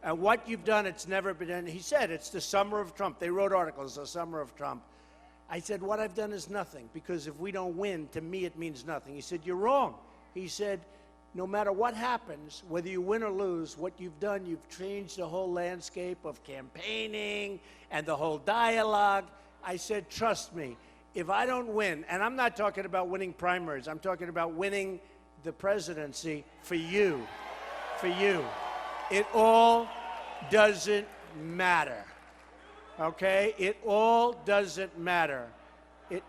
And what you've done, it's never been done. He said, it's the summer of Trump. They wrote articles, the summer of Trump. I said, what I've done is nothing, because if we don't win, to me it means nothing. He said, you're wrong. He said, no matter what happens, whether you win or lose, what you've done, you've changed the whole landscape of campaigning and the whole dialogue. I said, trust me, if I don't win, and I'm not talking about winning primaries, I'm talking about winning the presidency for you, It all doesn't matter. Okay? It all doesn't matter. Thank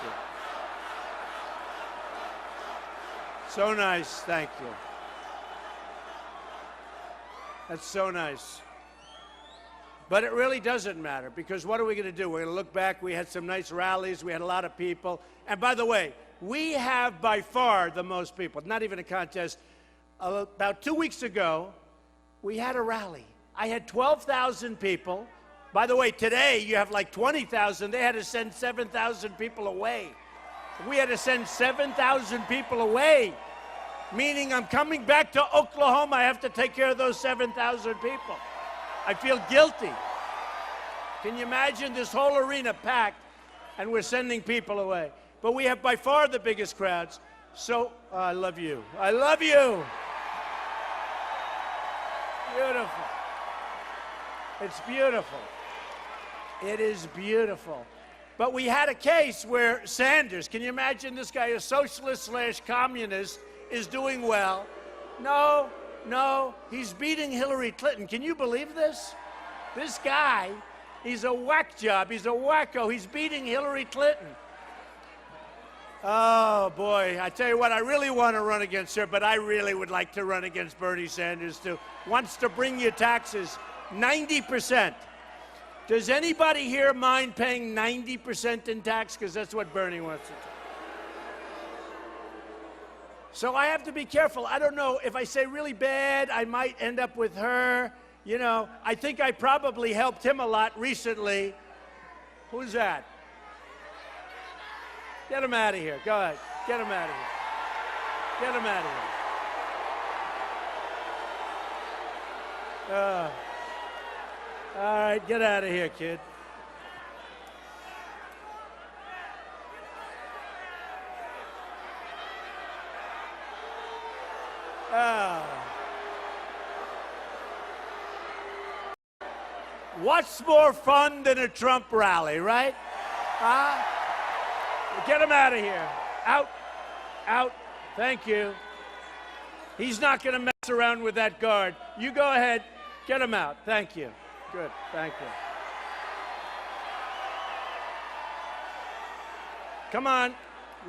you. So nice, thank you. That's so nice. But it really doesn't matter, because what are we going to do? We're going to look back. We had some nice rallies. We had a lot of people. And by the way, we have by far the most people. Not even a contest. About 2 weeks ago, we had a rally. I had 12,000 people. By the way, today you have like 20,000. They had to send 7,000 people away. We had to send 7,000 people away, meaning I'm coming back to Oklahoma. I have to take care of those 7,000 people. I feel guilty. Can you imagine this whole arena packed, and we're sending people away? But we have by far the biggest crowds. So I love you. I love you. Beautiful. It's beautiful. It is beautiful. But we had a case where Sanders, can you imagine this guy, a socialist/communist, is doing well? No, he's beating Hillary Clinton. Can you believe this? This guy, he's a whack job. He's a wacko. He's beating Hillary Clinton. Oh, boy. I tell you what, I really want to run against her, but I really would like to run against Bernie Sanders, too. Wants to bring your taxes 90%. Does anybody here mind paying 90% in tax? Because that's what Bernie wants to do. So I have to be careful. I don't know. If I say really bad, I might end up with her. You know, I think I probably helped him a lot recently. Who's that? Get him out of here. Go ahead. Get him out of here. Get him out of here. All right, get out of here, kid. What's more fun than a Trump rally, right? Get him out of here. Out. Out. Thank you. He's not going to mess around with that guard. You go ahead. Get him out. Thank you. Good. Thank you. Come on.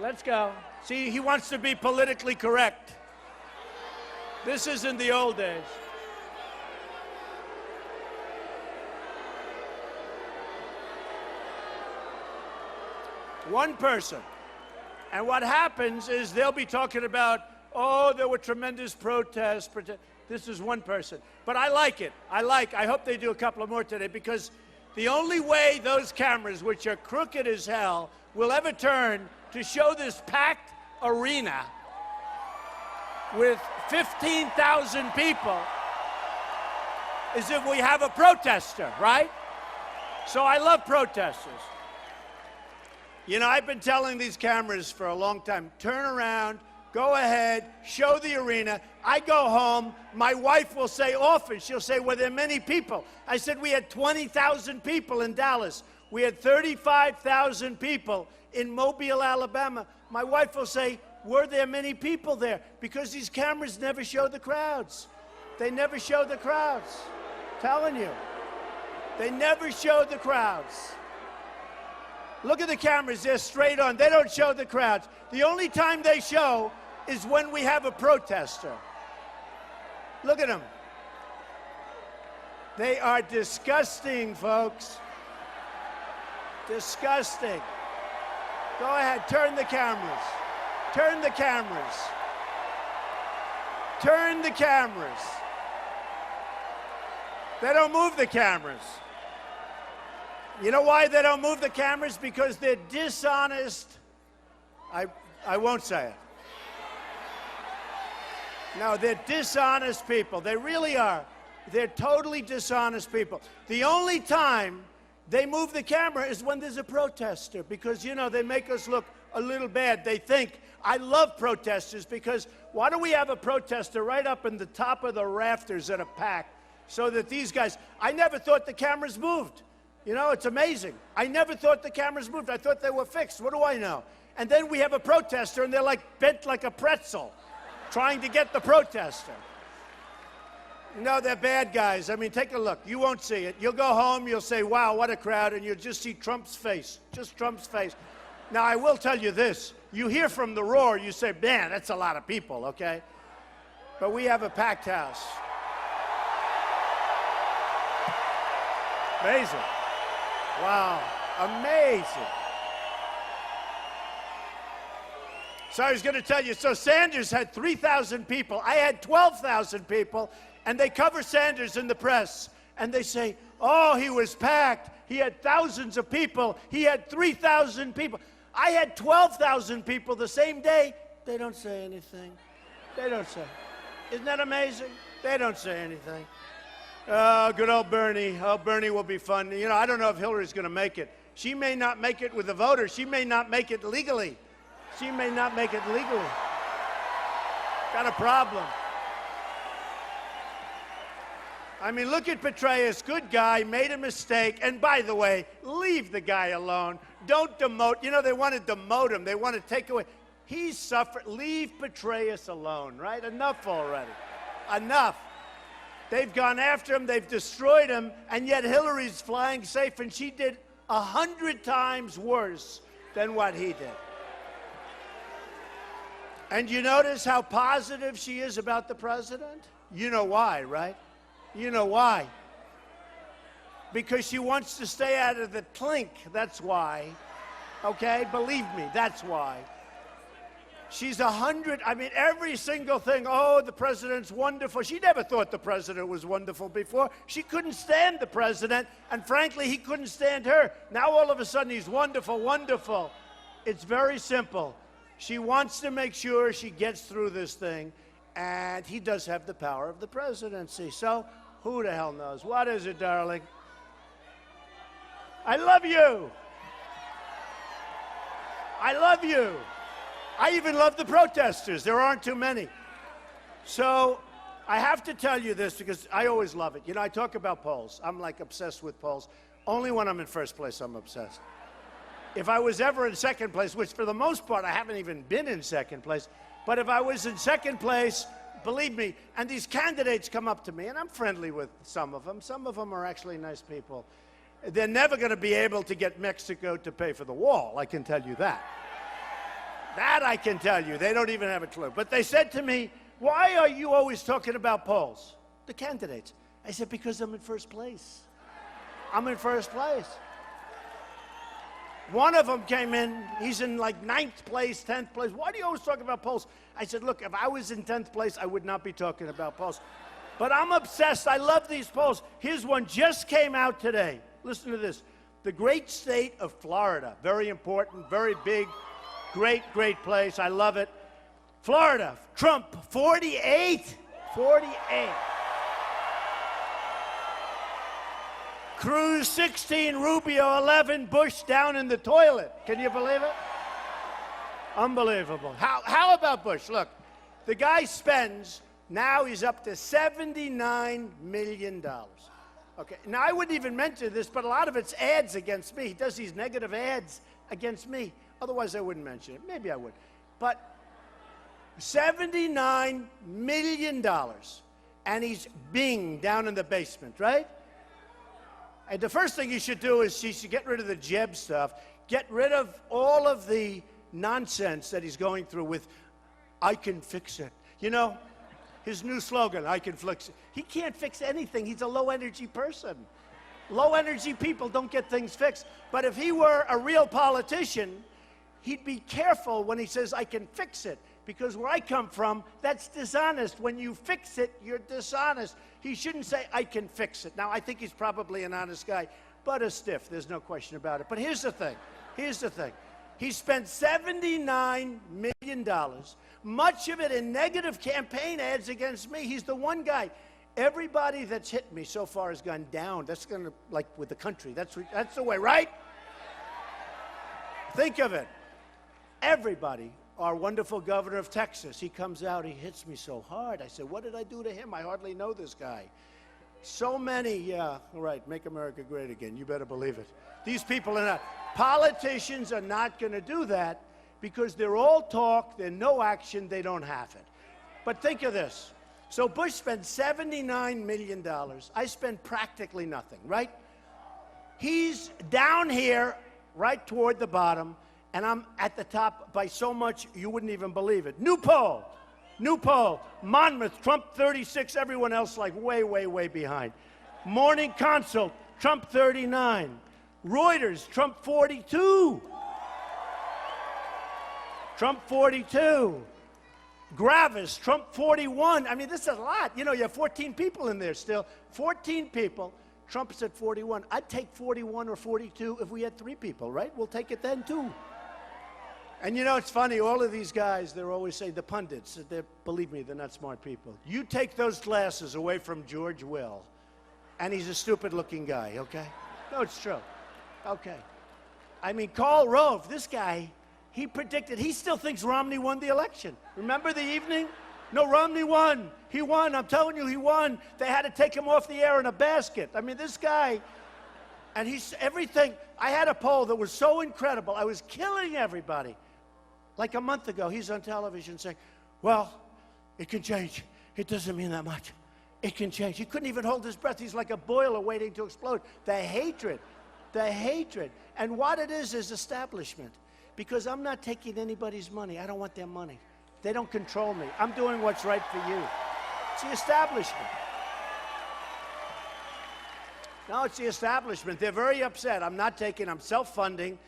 Let's go. See, he wants to be politically correct. This isn't the old days. One person. And what happens is they'll be talking about, oh, there were tremendous protests. This is one person. But I like it. I hope they do a couple of more today, because the only way those cameras, which are crooked as hell, will ever turn to show this packed arena with 15,000 people is if we have a protester, right? So I love protesters. You know, I've been telling these cameras for a long time, turn around, go ahead, show the arena. I go home, my wife will say often, she'll say, were there many people? I said, we had 20,000 people in Dallas. We had 35,000 people in Mobile, Alabama. My wife will say, were there many people there? Because these cameras never show the crowds. They never show the crowds. Telling you. They never show the crowds. Look at the cameras, they're straight on. They don't show the crowds. The only time they show is when we have a protester. Look at them. They are disgusting, folks. Disgusting. Go ahead, turn the cameras. Turn the cameras. Turn the cameras. They don't move the cameras. You know why they don't move the cameras? Because they're dishonest. I won't say it. No, they're dishonest people. They really are. They're totally dishonest people. The only time they move the camera is when there's a protester because, you know, they make us look a little bad. They think, I love protesters because why don't we have a protester right up in the top of the rafters at a pack so that these guys, I never thought the cameras moved. You know, it's amazing. I never thought the cameras moved. I thought they were fixed. What do I know? And then we have a protester and they're like bent like a pretzel trying to get the protester. No, they're bad guys. I mean, take a look. You won't see it. You'll go home, you'll say, wow, what a crowd, and you'll just see Trump's face, just Trump's face. Now, I will tell you this. You hear from the roar, you say, man, that's a lot of people, okay? But we have a packed house. Amazing. Wow, amazing. So I was going to tell you, so Sanders had 3,000 people. I had 12,000 people. And they cover Sanders in the press, and they say, oh, he was packed. He had thousands of people. He had 3,000 people. I had 12,000 people the same day. They don't say anything. They don't say. Isn't that amazing? They don't say anything. Oh, good old Bernie. Oh, Bernie will be fun. You know, I don't know if Hillary's going to make it. She may not make it with the voters. She may not make it legally. She may not make it legally. Got a problem. I mean, look at Petraeus, good guy, made a mistake. And by the way, leave the guy alone. Don't demote. You know, they want to demote him. They want to take away. He's suffered. Leave Petraeus alone, right? Enough already. Enough. They've gone after him. They've destroyed him. And yet Hillary's flying safe, and she did 100 times worse than what he did. And you notice how positive she is about the president? You know why, right? You know why? Because she wants to stay out of the clink. That's why. Okay? Believe me, that's why. She's 100. I mean, every single thing. Oh, the president's wonderful. She never thought the president was wonderful before. She couldn't stand the president. And frankly, he couldn't stand her. Now all of a sudden, he's wonderful, wonderful. It's very simple. She wants to make sure she gets through this thing. And he does have the power of the presidency. So who the hell knows? What is it, darling? I love you. I love you. I even love the protesters. There aren't too many. So I have to tell you this because I always love it. You know, I talk about polls. I'm like obsessed with polls. Only when I'm in first place, I'm obsessed. If I was ever in second place, which for the most part, I haven't even been in second place, but if I was in second place, believe me, and these candidates come up to me, and I'm friendly with some of them. Some of them are actually nice people. They're never going to be able to get Mexico to pay for the wall, I can tell you that. That I can tell you. They don't even have a clue. But they said to me, why are you always talking about polls? The candidates. I said, because I'm in first place. I'm in first place. One of them came in, he's in like 9th place, 10th place. Why do you always talk about polls? I said, look, if I was in 10th place, I would not be talking about polls. But I'm obsessed. I love these polls. Here's one just came out today. Listen to this. The great state of Florida. Very important, very big, great, great place. I love it. Florida, Trump, 48. 48. Cruz 16, Rubio 11, Bush down in the toilet. Can you believe it? Unbelievable. How about Bush? Look, the guy spends, now he's up to $79 million. Okay, now I wouldn't even mention this, but a lot of it's ads against me. He does these negative ads against me. Otherwise, I wouldn't mention it. Maybe I would. But $79 million. And he's Bing down in the basement, right? And the first thing he should do is he should get rid of the Jeb stuff, get rid of all of the nonsense that he's going through with, I can fix it. You know, his new slogan, I can fix it. He can't fix anything. He's a low-energy person. Low-energy people don't get things fixed. But if he were a real politician, he'd be careful when he says, I can fix it. Because where I come from, that's dishonest. When you fix it, you're dishonest. He shouldn't say, I can fix it. Now, I think he's probably an honest guy, but a stiff. There's no question about it. But here's the thing. Here's the thing. He spent $79 million much of it in negative campaign ads against me. He's the one guy. Everybody that's hit me so far has gone down. That's going to, like with the country, that's the way, right? Think of it. Everybody. Our wonderful governor of Texas, he comes out, he hits me so hard. I said, what did I do to him? I hardly know this guy. So many, yeah, all right, make America great again. You better believe it. These people are not. Politicians are not going to do that because they're all talk, they're no action, they don't have it. But think of this. So Bush spent $79 million. I spent practically nothing, right? He's down here, right toward the bottom, and I'm at the top by so much you wouldn't even believe it. New poll. Monmouth, Trump 36, everyone else like way, way, way behind. Morning Consult, Trump 39. Reuters, Trump 42. Trump 42. Gravis, Trump 41. I mean, this is a lot. You know, you have 14 people in there still. 14 people. Trump's at 41. I'd take 41 or 42 if we had 3 people, right? We'll take it then, too. And you know, it's funny, all of these guys, they're always saying, the pundits, believe me, they're not smart people. You take those glasses away from George Will, and he's a stupid-looking guy, okay? No, it's true. Okay. I mean, Karl Rove, this guy, he predicted, he still thinks Romney won the election. Remember the evening? No, Romney won. He won. I'm telling you, he won. They had to take him off the air in a basket. I mean, this guy, and he's everything. I had a poll that was so incredible. I was killing everybody. Like a month ago, he's on television saying, well, it can change. It doesn't mean that much. It can change. He couldn't even hold his breath. He's like a boiler waiting to explode. The hatred. And what it is establishment. Because I'm not taking anybody's money. I don't want their money. They don't control me. I'm doing what's right for you. It's the establishment. No, it's the establishment. They're very upset. I'm self-funding.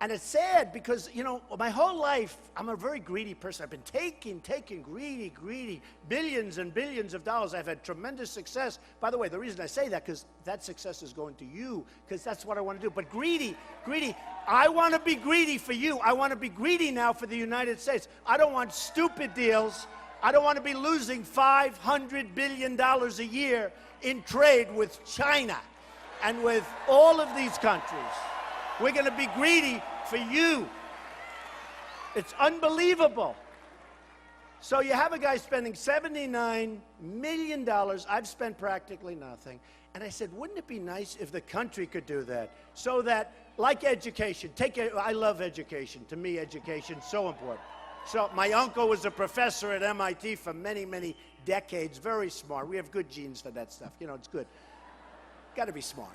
And it's sad because, you know, my whole life, I'm a very greedy person. I've been taking, greedy, billions and billions of dollars. I've had tremendous success. By the way, the reason I say that, because that success is going to you, because that's what I want to do. But greedy, I want to be greedy for you. I want to be greedy now for the United States. I don't want stupid deals. I don't want to be losing $500 billion a year in trade with China and with all of these countries. We're going to be greedy for you. It's unbelievable. So you have a guy spending $79 million. I've spent practically nothing. And I said, wouldn't it be nice if the country could do that? So that, like education, I love education. To me, education is so important. So my uncle was a professor at MIT for many, many decades. Very smart. We have good genes for that stuff. You know, it's good. Got to be smart.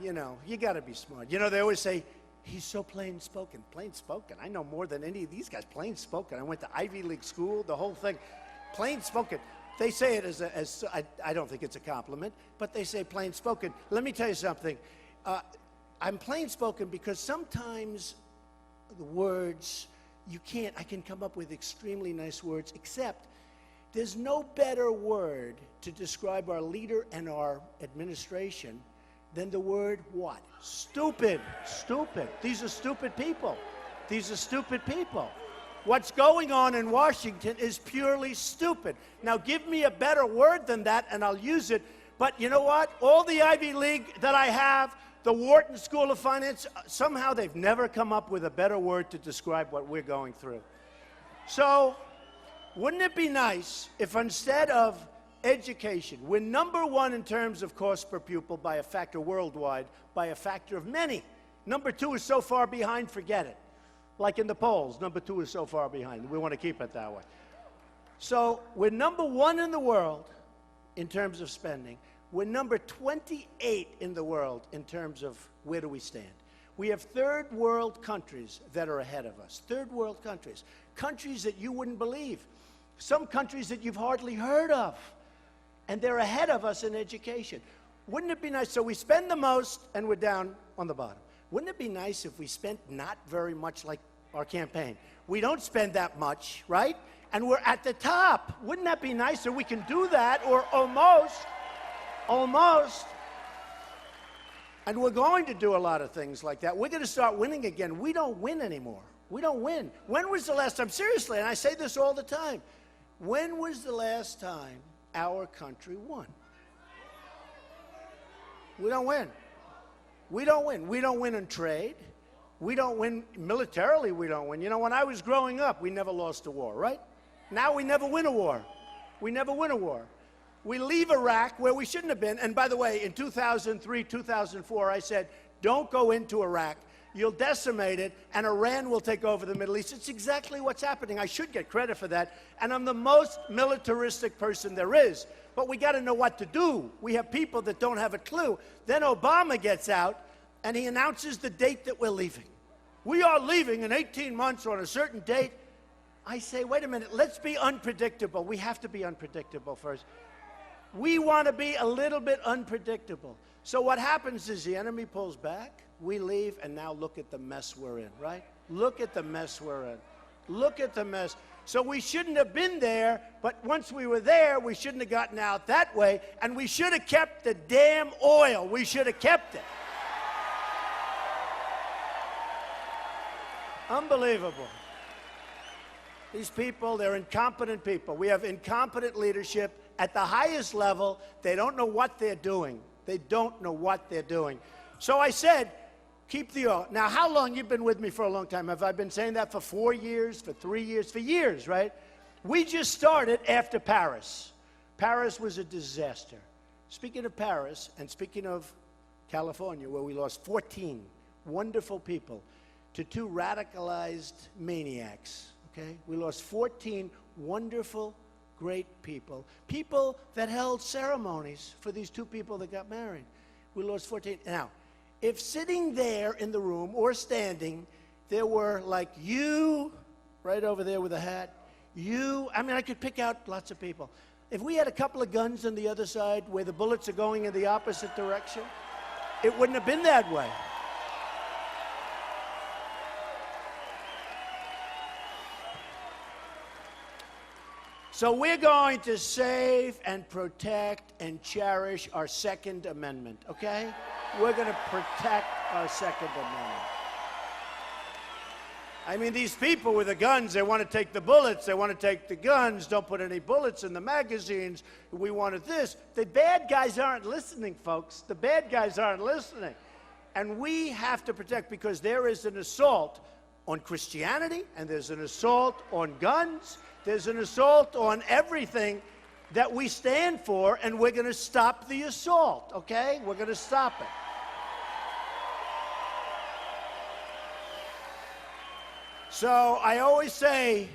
You know, you got to be smart. You know, they always say, he's so plain-spoken. Plain-spoken. I know more than any of these guys. Plain-spoken. I went to Ivy League school, the whole thing. Plain-spoken. They say it as I don't think it's a compliment, but they say plain-spoken. Let me tell you something. I'm plain-spoken because sometimes the words, I can come up with extremely nice words, except there's no better word to describe our leader and our administration than the word what? Stupid. Stupid. These are stupid people. What's going on in Washington is purely stupid. Now, give me a better word than that, and I'll use it. But you know what? All the Ivy League that I have, the Wharton School of Finance, somehow they've never come up with a better word to describe what we're going through. So, wouldn't it be nice if instead of education, we're number 1 in terms of cost per pupil by a factor worldwide, by a factor of many. Number 2 is so far behind, forget it. Like in the polls, number 2 is so far behind. We want to keep it that way. So we're number 1 in the world in terms of spending. We're number 28 in the world in terms of where do we stand. We have third world countries that are ahead of us. Third world countries. Countries that you wouldn't believe. Some countries that you've hardly heard of. And they're ahead of us in education. Wouldn't it be nice? So we spend the most, and we're down on the bottom. Wouldn't it be nice if we spent not very much like our campaign? We don't spend that much, right? And we're at the top. Wouldn't that be nice if we can do that, or almost? And we're going to do a lot of things like that. We're going to start winning again. We don't win anymore. We don't win. When was the last time, seriously, and I say this all the time, when was the last time our country won? We don't win. We don't win. We don't win in trade. We don't win militarily. We don't win. You know, when I was growing up, we never lost a war, right? Now we never win a war. We never win a war. We leave Iraq where we shouldn't have been. And by the way, in 2003, 2004, I said, don't go into Iraq. You'll decimate it, and Iran will take over the Middle East. It's exactly what's happening. I should get credit for that. And I'm the most militaristic person there is. But we got to know what to do. We have people that don't have a clue. Then Obama gets out, and he announces the date that we're leaving. We are leaving in 18 months on a certain date. I say, wait a minute, let's be unpredictable. We have to be unpredictable first. We want to be a little bit unpredictable. So what happens is the enemy pulls back, we leave, and now look at the mess we're in, right? Look at the mess we're in. Look at the mess. So we shouldn't have been there, but once we were there, we shouldn't have gotten out that way, and we should have kept the damn oil. We should have kept it. Unbelievable. These people, they're incompetent people. We have incompetent leadership at the highest level. They don't know what they're doing. They don't know what they're doing. So I said, keep the oil. Now, how long? You've been with me for a long time. Have I been saying that for 4 years, for 3 years? For years, right? We just started after Paris. Paris was a disaster. Speaking of Paris, and speaking of California, where we lost 14 wonderful people to 2 radicalized maniacs, okay? We lost 14 wonderful, great people. People that held ceremonies for these 2 people that got married. We lost 14. Now, if sitting there in the room or standing, there were like you, right over there with a hat, you, I mean, I could pick out lots of people. If we had a couple of guns on the other side where the bullets are going in the opposite direction, it wouldn't have been that way. So we're going to save and protect and cherish our Second Amendment, okay? We're going to protect our Second Amendment. I mean, these people with the guns, they want to take the bullets, they want to take the guns, don't put any bullets in the magazines, we wanted this. The bad guys aren't listening, folks. The bad guys aren't listening. And we have to protect, because there is an assault on Christianity, and there's an assault on guns, there's an assault on everything that we stand for, and we're going to stop the assault, okay? We're going to stop it. So I always say,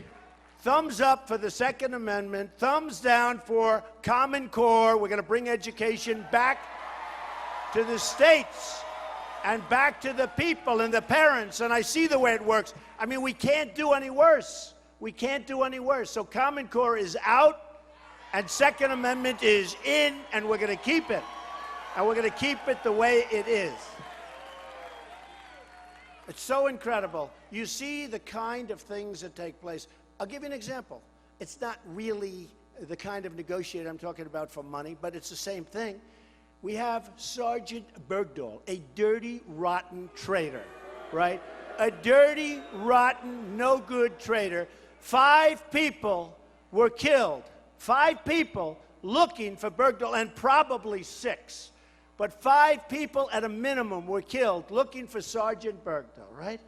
thumbs up for the Second Amendment, thumbs down for Common Core. We're going to bring education back to the states and back to the people and the parents, and I see the way it works. I mean, we can't do any worse. We can't do any worse. So Common Core is out, and Second Amendment is in, and we're going to keep it. And we're going to keep it the way it is. It's so incredible. You see the kind of things that take place. I'll give you an example. It's not really the kind of negotiator I'm talking about for money, but it's the same thing. We have Sergeant Bergdahl, a dirty, rotten traitor, right? A dirty, rotten, no-good traitor. 5 people were killed. 5 people looking for Bergdahl, and probably 6. But 5 people at a minimum were killed looking for Sergeant Bergdahl, right?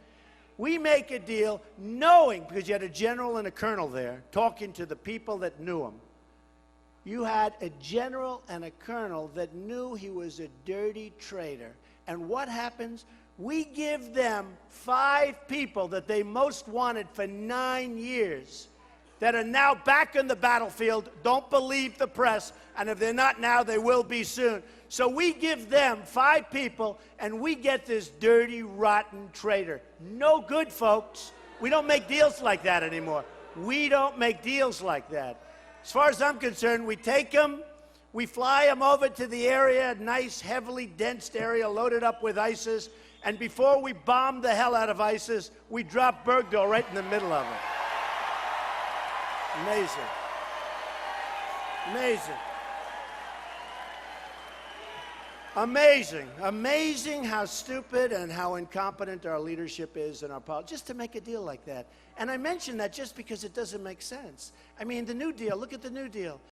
We make a deal knowing, because you had a general and a colonel there talking to the people that knew him. You had a general and a colonel that knew he was a dirty traitor. And what happens? We give them 5 people that they most wanted for 9 years that are now back in the battlefield. Don't believe the press. And if they're not now, they will be soon. So we give them 5 people, and we get this dirty, rotten traitor. No good, folks. We don't make deals like that anymore. We don't make deals like that. As far as I'm concerned, we take them, we fly them over to the area, a nice, heavily densed area loaded up with ISIS, and before we bomb the hell out of ISIS, we drop Bergdahl right in the middle of it. Amazing. Amazing. Amazing. Amazing how stupid and how incompetent our leadership is in our politics, just to make a deal like that. And I mention that just because it doesn't make sense. I mean, the New Deal, look at the New Deal.